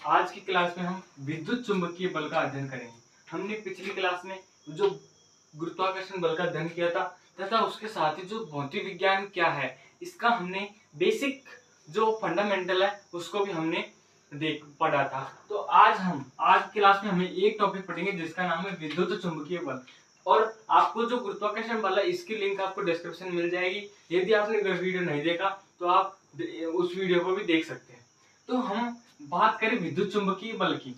आज की क्लास में हम विद्युत चुंबकीय बल का अध्ययन करेंगे। हमने पिछली क्लास में जो गुरुत्वाकर्षण बल का अध्ययन किया था तथा उसके साथ ही जो भौतिक विज्ञान क्या है इसका हमने बेसिक जो फंडामेंटल है उसको भी हमने पढ़ा था। तो आज क्लास में हमें एक टॉपिक पढ़ेंगे जिसका नाम है विद्युत चुंबकीय बल। और आपको जो गुरुत्वाकर्षण बल है इसकी लिंक आपको डिस्क्रिप्शन में मिल जाएगी। यदि आपने वीडियो नहीं देखा तो आप उस वीडियो को भी देख सकते हैं। तो हम बात करें विद्युत चुंबकीय बल की,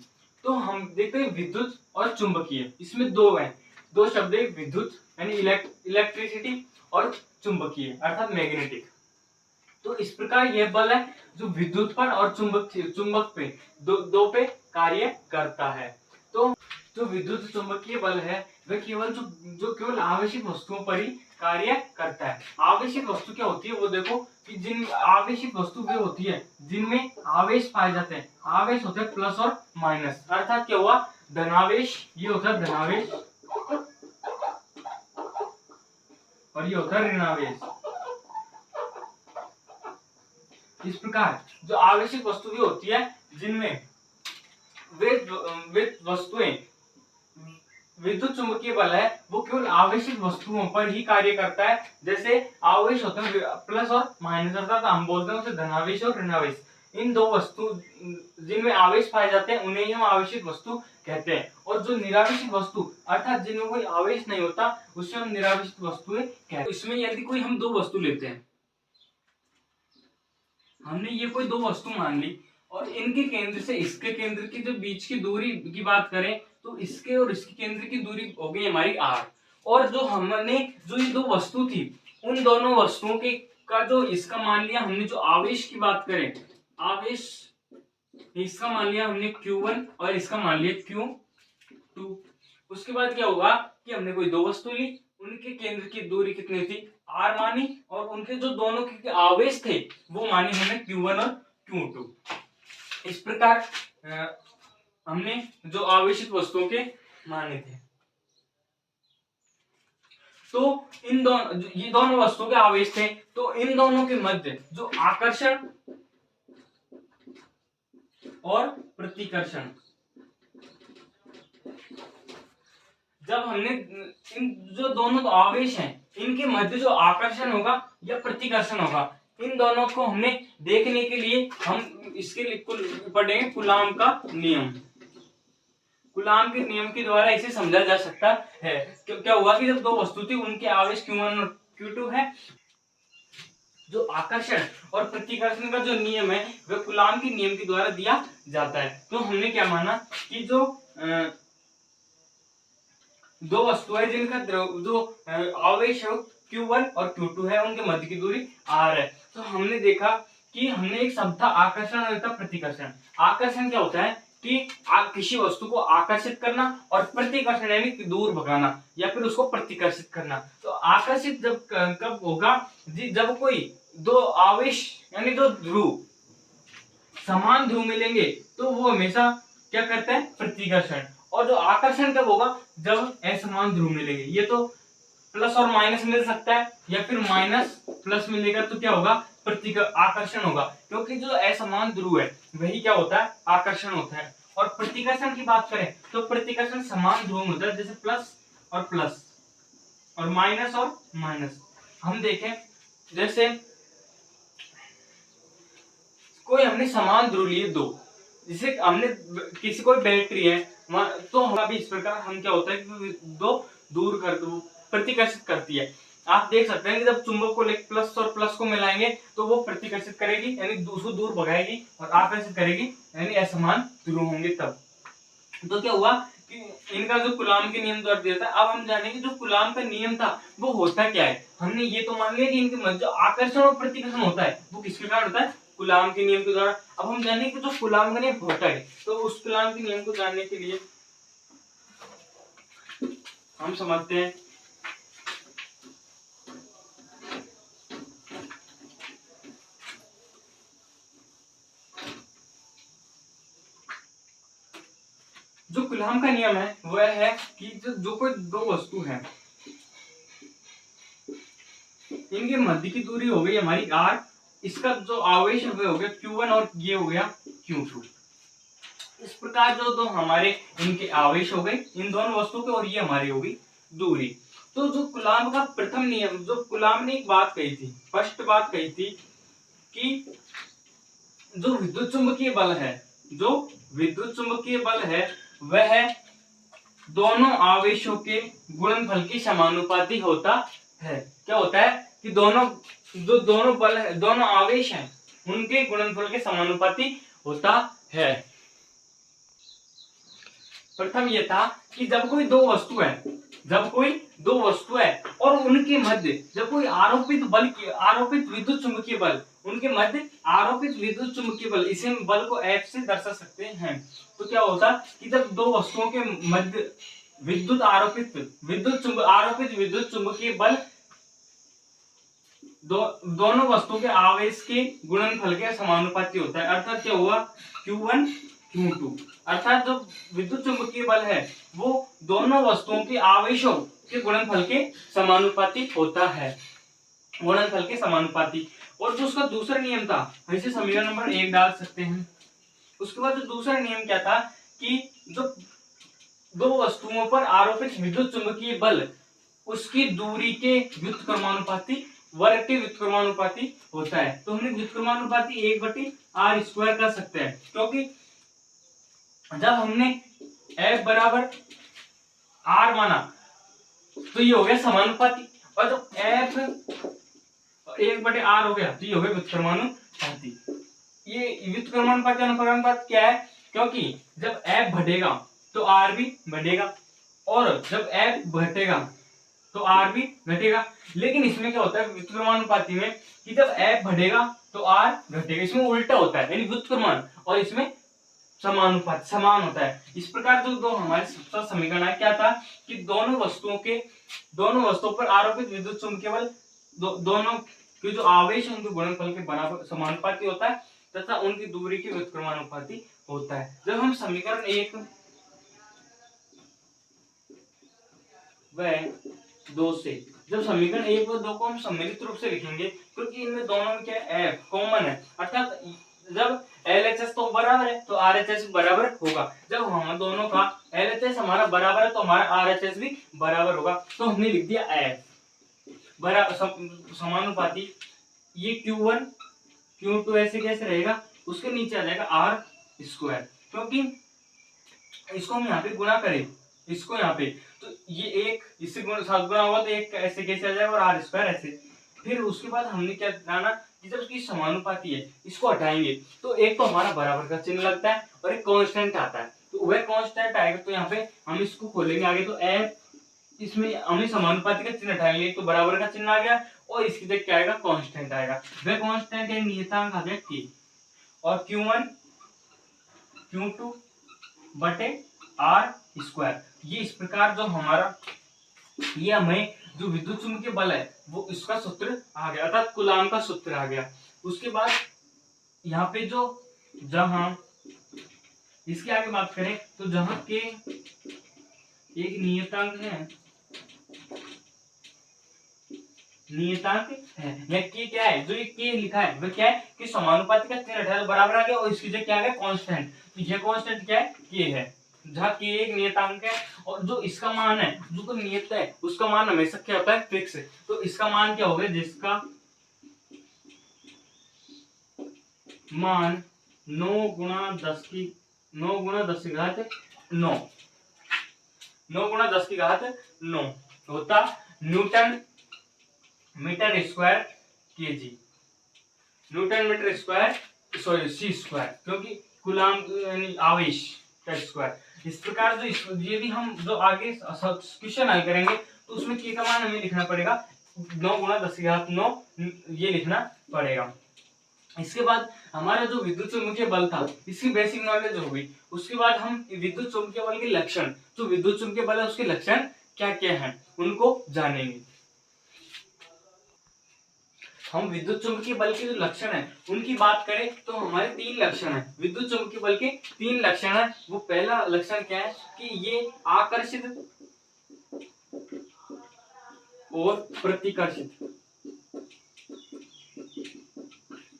तो हम देखते हैं विद्युत और चुंबकीय, इसमें दो शब्द है, विद्युत यानी इलेक्ट्रिसिटी और चुंबकीय अर्थात मैग्नेटिक। तो इस प्रकार यह बल है जो विद्युत पर और चुंबक पे दो पे कार्य करता है। तो जो विद्युत चुंबकीय बल है वह केवल आवेशित वस्तुओं पर ही कार्य करता है। आवेशित वस्तु क्या होती है वो देखो कि जिन आवेशित वस्तु वे होती है जिनमें आवेश पाए जाते हैं। आवेश होते हैं प्लस और माइनस, अर्थात क्या हुआ, धनावेश, ये होता है धनावेश और ये होता है ऋणावेश। इस प्रकार जो आवेशित वस्तु भी होती है जिनमें वे वस्तुएं विद्युत चुंबकीय बल है वो केवल आवेशित वस्तुओं पर ही कार्य करता है। जैसे आवेश होते हैं प्लस और माइनस, अर्थात हम बोलते हैं उसे धनावेश और ऋणावेश। इन दो वस्तु जिनमें आवेश पाए जाते हैं उन्हें हम आवेशित वस्तु कहते हैं। और जो निरावेशित वस्तु अर्थात जिनमें कोई आवेश नहीं होता उसे हम निरावेशित वस्तुएं कहते हैं। इसमें यदि कोई हम दो वस्तु लेते हैं, हमने ये कोई दो वस्तु मान ली और इनके केंद्र से इसके केंद्र की जो बीच की दूरी की बात करें तो इसके और इसके केंद्र की दूरी हो गई हमारी r। और जो हमने जो ये दो वस्तु थी उन दोनों वस्तुओं के का जो इसका मान लिया हमने, जो आवेश की बात करें, आवेश इसका मान लिया हमने q1 और इसका मान लिया q2। उसके बाद क्या होगा कि हमने कोई दो वस्तु ली, उनके केंद्र की दूरी कितनी थी, r मानी, और उनके जो दोनों के आवेश थे वो माने हमने q1 और q2। इस प्रकार हमने जो आवेशित वस्तुओं के माने थे। तो ये दोनों वस्तुओं के आवेश थे, तो इन दोनों के मध्य जो आकर्षण और प्रतिकर्षण, जब हमने इन जो दोनों तो आवेश हैं इनके मध्य जो आकर्षण होगा या प्रतिकर्षण होगा, इन दोनों को हमने देखने के लिए हम इसके लिए पढ़ेंगे कूलाम का नियम। कूलाम के नियम के द्वारा इसे समझा जा सकता है। क्या हुआ कि जब दो वस्तु थी उनके आवेश q1 और q2 है, जो आकर्षण और प्रतिकर्षण का जो नियम है वह कूलाम के नियम के द्वारा दिया जाता है। तो हमने क्या माना कि जो दो वस्तुएं जिनका जो आवेश q1 और q2 है उनके मध्य की दूरी r है। तो हमने देखा कि हमने एक शब्द था आकर्षण और एक था प्रतिकर्षण। आकर्षण क्या होता है कि किसी वस्तु को आकर्षित करना, और प्रतिकर्षण यानी दूर भगाना या फिर उसको प्रतिकर्षित करना। तो आकर्षित जब कब होगा, जब कोई दो आवेश यानी दो ध्रुव समान ध्रुव मिलेंगे तो वो हमेशा क्या करते हैं, प्रतिकर्षण। और जो आकर्षण कब होगा, जब असमान ध्रुव मिलेंगे। ये तो प्लस और माइनस मिल सकता है या फिर माइनस प्लस मिलेगा तो क्या होगा, आकर्षण होगा, क्योंकि जो असमान ध्रुव है वही क्या होता है, आकर्षण होता है। और प्रतिकर्षण की बात करें तो प्रतिकर्षण समान ध्रुव होता है, जैसे प्लस और माइनस और माइनस। हम देखें जैसे कोई हमने समान ध्रुव लिए दो, जैसे हमने किसी कोई बैटरी है तो हम भी इस प्रकार हम क्या होता है कि दो दूर कर दो प्रतिकर्षित करती है। आप देख सकते हैं कि जब चुंबक को प्लस और प्लस को मिलाएंगे तो वो प्रतिकर्षित करेगी यानी दूसरों दूर भगाएगी, और आकर्षित करेगी यानी असमान ध्रुव होंगे तब। तो क्या हुआ कि इनका जो कूलाम के नियम द्वारा दिया था। अब हम जानेंगे जो कूलाम का नियम था वो होता क्या है। हमने ये तो मान लिया कि इनके मध्य जो आकर्षण और प्रतिकर्षण होता है वो किस प्रकार होता है, कूलाम के नियम के द्वारा। अब हम जानेंगे कि जो कूलाम का नियम होता है, तो उस कूलाम के नियम को जानने के लिए हम समझते हैं जो कूलाम का नियम है वह है कि जो कोई दो वस्तु है इनके मध्य की दूरी हो गई हमारी r, इसका जो आवेश है वह हो गया q1 और ये हो गया q2। इस प्रकार जो दो हमारे इनके आवेश हो गए, इन दोनों वस्तुओं के, और ये हमारी होगी दूरी। तो जो कूलाम का प्रथम नियम, जो कूलाम ने एक बात कही थी, फर्स्ट बात कही थी कि जो विद्युत चुंबकीय बल है, जो विद्युत चुंबकीय बल है वह दोनों आवेशों के गुणनफल के समानुपाती होता है। क्या होता है कि दोनों बल है, दोनों आवेश हैं, उनके गुणनफल के समानुपाती होता है। प्रथम यह था कि जब कोई दो वस्तु है और उनके मध्य जब कोई आरोपित विद्युत चुंबकीय बल, उनके मध्य आरोपित विद्युत चुंबकीय बल, इसे बल को F से दर्शा सकते हैं। तो क्या होता कि जब दो वस्तुओं के मध्य आरोपित विद्युत चुंबकीय बल दोनों वस्तुओं के आवेश के गुणनफल के समानुपाती होता है। अर्थात क्या हुआ, Q1 Q2, अर्थात जो विद्युत चुंबकीय बल है वो दोनों वस्तुओं के आवेशों के गुणनफल के समानुपाती होता है, गुणनफल के समानुपाती। और जो उसका दूसरा नियम था, ऐसे समीकरण नंबर 1 डाल सकते हैं। उसके बाद जो दूसरा नियम क्या था कि जो दो वस्तुओं पर आरोपित विद्युत चुंबकीय बल उसकी दूरी के व्युत्क्रमानुपाती, वर्ग के व्युत्क्रमानुपाती होता है। तो हमने व्युत्क्रमानुपाती 1/r² कर सकते हैं, क्योंकि जब हमने F बराबर R माना तो ये हो गया समानुपाती, और जब F 1/r हो गया तो ये हो गया व्युत्क्रमानुपाती। ये व्युत्क्रमानुपाती अनुपात क्या है, क्योंकि जब F बढ़ेगा तो R भी बढ़ेगा, और जब F घटेगा तो R भी घटेगा। लेकिन इसमें क्या होता है व्युत्क्रमानुपाती में कि जब F बढ़ेगा तो R घटेगा, इसमें उल्टा होता है, यानी व्युत्क्रमान, और इसमें समानुपात समान होता है। इस प्रकार जो दो हमारे सबसे समीकरण है क्या था कि दोनों वस्तुओं पर आरोपित विद्युत चुंबकीय बल दोनों के जो आवेश उनके गुणनफल के बराबर समानुपाती होता है तथा उनकी दूरी के व्युत्क्रमानुपाती होता है। जब हम समीकरण 1 व 2 से, जब समीकरण 1 व 2 को हम सम्मिलित रूप से लिखेंगे, क्योंकि इनमें दोनों में क्या है, F कॉमन है, अर्थात जब LHS तो बराबर है तो RHS बराबर होगा। जब हम दोनों का LHS हमारा बराबर है तो हमारा RHS भी बराबर होगा। तो हमने लिख दिया F बराबर समानुपाती, ये Q1 Q2 ऐसे कैसे रहेगा, उसके नीचे आ जाएगा R², क्योंकि इसको हम यहाँ पे गुणा करें, इसको यहाँ पे, तो ये एक इससे साथ गुणा होगा तो एक ऐसे कैसे आ जाएगा, और R² ऐसे। फिर उसके बाद हमने क्या जाना कि जब इसकी समानुपाती है, इसको हटाएंगे तो एक तो हमारा बराबर का चिन्ह लगता है और एक कांस्टेंट आता है, तो वह कांस्टेंट आएगा। तो यहाँ पे हम इसको खोलेंगे आगे, तो F इसमें हमने समानुपाती का चिन्ह हटाएंगे तो बराबर का चिन्ह आ गया, और इसकी जगह क्या आएगा, कांस्टेंट आएगा। वह कांस्टेंट है नियतांक आ गया K, और Q1 Q2 बटे R²। ये इस प्रकार जो हमारा ये हमें जो विद्युत चुंबकीय बल है वो इसका सूत्र आ गया, अर्थात कूलाम का सूत्र आ गया। उसके बाद यहाँ पे जो जहां इसके आगे बात करें तो जहां के एक नियतांक है या के क्या है, जो ये के लिखा है वह क्या है कि समानुपाती का चिन्ह हटाया तो बराबर आ गया, और इसकी जगह क्या आ गया, कांस्टेंट। तो ये कांस्टेंट क्या है, के है, जहाँ के एक नियतांक है, और जो इसका मान है, जो नियत है उसका मान हमेशा क्या होता है, फिक्स। तो इसका मान क्या होगा, जिसका मान 9 गुणा 10 की 9 होता Newton metre square KG, C², क्योंकि कूलाम यानी आवेश का स्क्वायर। इस प्रकार जो यदि हम जो आगे क्वेश्चन हल करेंगे तो उसमें के का मान हमें लिखना पड़ेगा 9 गुणा 10⁹ ये लिखना पड़ेगा। इसके बाद हमारा जो विद्युत चुंबकीय बल था इसकी बेसिक नॉलेज हो गई। उसके बाद हम विद्युत चुंबकीय बल के लक्षण, जो विद्युत चुंबकीय बल है उसके लक्षण क्या क्या हैं उनको जानेंगे। हम विद्युत चुंबकीय बल के जो लक्षण है उनकी बात करें तो हमारे 3 लक्षण है, विद्युत चुंबकीय बल के 3 लक्षण है। वो पहला लक्षण क्या है कि ये आकर्षित और प्रतिकर्षित,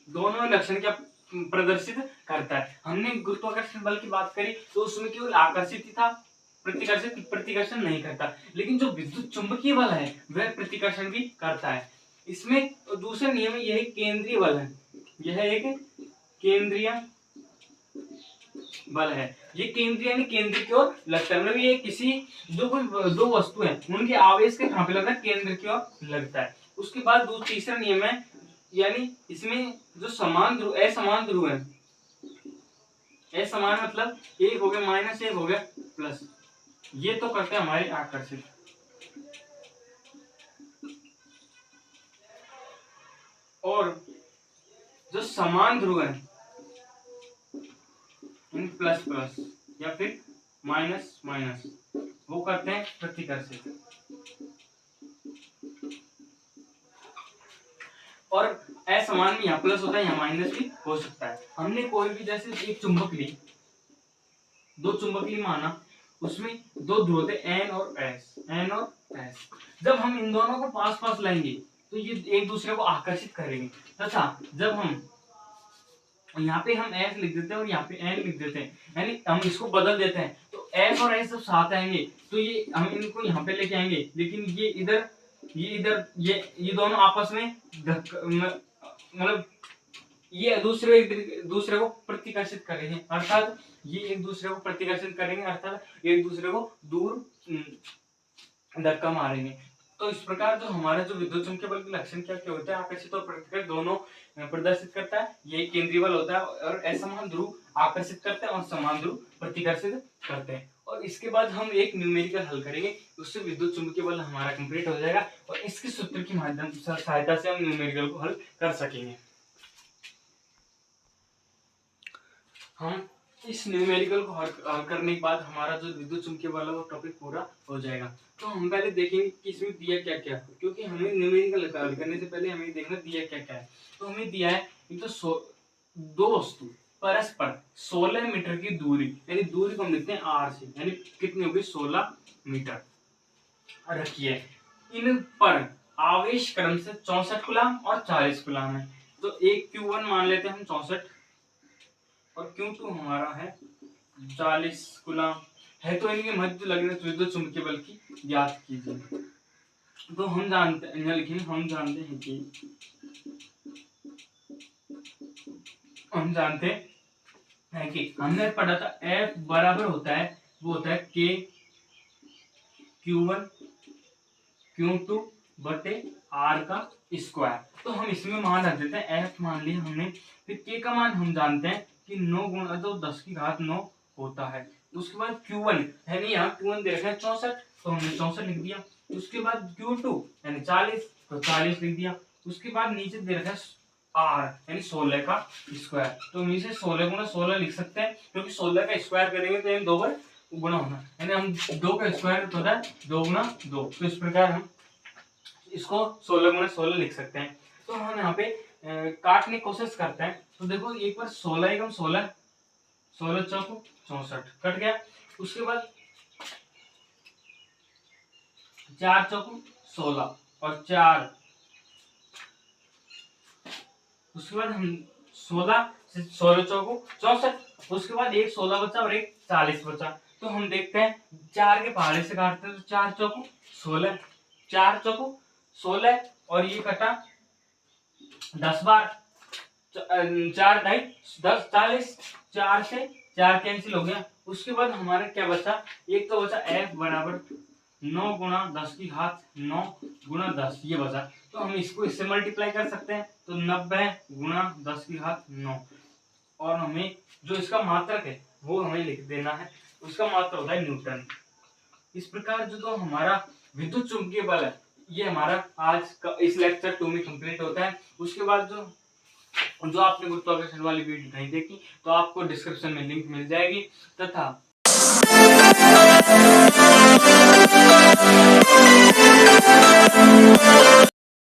दोनों लक्षण क्या प्रदर्शित करता है। हमने गुरुत्वाकर्षण बल की बात करी तो उसमें केवल आकर्षित ही था, प्रतिकर्षण नहीं करता। लेकिन जो विद्युत चुंबकीय बल है वह प्रतिकर्षण भी करता है। इसमें दूसरा नियम है, यह केंद्रीय बल है, यह एक केंद्रीय बल है। ये केंद्रीय यानी केंद्र की ओर लगता है, मतलब ये किसी दो वस्तु है उनके आवेश के कहां पे लगता है, केंद्र की ओर लगता है। उसके बाद तीसरा नियम है, यानी इसमें जो समान ध्रुव असमान ध्रुव है, असमान मतलब एक हो गया माइनस, एक हो गया प्लस, ये तो करते हैं हमारे आकर्षित। और जो समान ध्रुव है प्लस प्लस या फिर माइनस माइनस, वो करते हैं प्रतिकर्षित। और असमान में यहाँ प्लस होता है, यहाँ माइनस भी हो सकता है। हमने कोई भी जैसे एक चुंबक ली, दो चुंबक ली माना, उसमें दो ध्रुव थे एन और एस, एन और एस। जब हम इन दोनों को पास पास लाएंगे तो ये एक दूसरे को आकर्षित करेंगे, तथा जब हम यहाँ पे हम एस लिख देते हैं और यहाँ पे एन लिख देते हैं, यानी हम इसको बदल देते हैं, तो एस और एस जब साथ आएंगे तो ये हम इनको यहाँ पे लेके आएंगे, लेकिन ये इधर ये दोनों आपस में मतलब ये दूसरे को प्रतिकर्षित करेंगे, अर्थात ये एक दूसरे को प्रतिकर्षित करेंगे, अर्थात एक दूसरे को दूर धक्का मारेंगे। तो इस प्रकार जो हमारा जो विद्युत चुम्बकीय बल के लक्षण क्या क्या होते हैं, आकर्षित और प्रतिकर्षित दोनों प्रदर्शित करता है। ये केंद्रीय बल होता है और असमान ध्रुव आकर्षित करते हैं और समान ध्रुव प्रतिकर्षित करते हैं। और इसके बाद हम एक न्यूमेरिकल हल करेंगे, उससे विद्युत चुम्बकीय बल हमारा कंप्लीट हो जाएगा और इसके सूत्र की माध्यम सहायता से हम न्यूमेरिकल को हल कर सकेंगे। हम इस न्यूमेरिकल को हल करने के बाद हमारा जो विद्युत चुम्बकीय बल है वो टॉपिक पूरा हो जाएगा। तो हम पहले देखेंगे कि इसमें दिया क्या क्या, क्योंकि हमें न्यूमेरिकल हल करने से पहले हमें देखना दिया क्या क्या है। तो हमें दिया है एक तो दो वस्तु परस्पर 16 मीटर की दूरी, यानी दूरी को हम लिखते हैं आर से, यानी कितनी होगी 16 मीटर रखी है। इन पर आवेश क्रम से 64 कूलम और 40 कूलम है। तो एक Q1 मान लेते हैं हम 64 और Q2 हमारा है 40 कूलम है। तो इनके मध्य लगने विद्युत चुम्बकीय बल की ज्ञात कीजिए। तो हम जानते हैं कि हमने पढ़ा था F बराबर होता है, वो होता है K Q1 Q2 बटे R का स्क्वायर। तो हम इसमें मान रख देते हैं, F मान लिया हमने, फिर K का मान हम जानते हैं कि 9 गुणा 2 10 की घात 9 होता है। उसके बाद Q1 है नहीं, यहाँ Q1 दे रखा है 64, तो हमने 64 लिख दिया। उसके बाद Q2 यानी 40, तो 40 लिख दिया। उसके बाद नीचे दे रखा है R यानी 16 का स्क्वायर, तो हम इसे 16 गुणा 16 लिख सकते हैं, क्योंकि 16 का स्क्वायर करेंगे तो 2 बार गुणा होना, यानी हम 2 का स्क्वायर होता है 2 गुणा 2। तो इस प्रकार हम इसको 16 गुणा 16 लिख सकते हैं। तो हम यहाँ पे काटने की कोशिश करते हैं। तो देखो एक बार 16 एकम 16, 16 चौको 64 कट गया। उसके बाद 4 चौको 16 और 4, उसके बाद हम 16 से 16 चौको 64, उसके बाद एक 16 बचा और एक 40 बचा। तो हम देखते हैं 4 के पहाड़े से काटते हैं, तो 4 चौको 16, 4 चौको 16 और ये कटा 10 बार, 4 ढाई 10 40, 4 से 4 कैंसिल हो गया। उसके बाद हमारा क्या बचा, एक तो बचा F बराबर 9 गुणा 10 की घात 9 गुणा 10, ये बचा। तो हम इसको इससे मल्टीप्लाई कर सकते हैं, तो 90 गुणा 10 की घात 9, और हमें जो इसका मात्रक है वो हमें लिख देना है, उसका मात्रक होता है न्यूटन। इस प्रकार जो हमारा विद्युत चुम्बकीय बल है ये हमारा आज का इस लेक्चर 2 में कंप्लीट होता है। उसके बाद जो आपने गुरुत्वाकर्षण वाली वीडियो नहीं देखी तो आपको डिस्क्रिप्शन में लिंक मिल जाएगी, तथा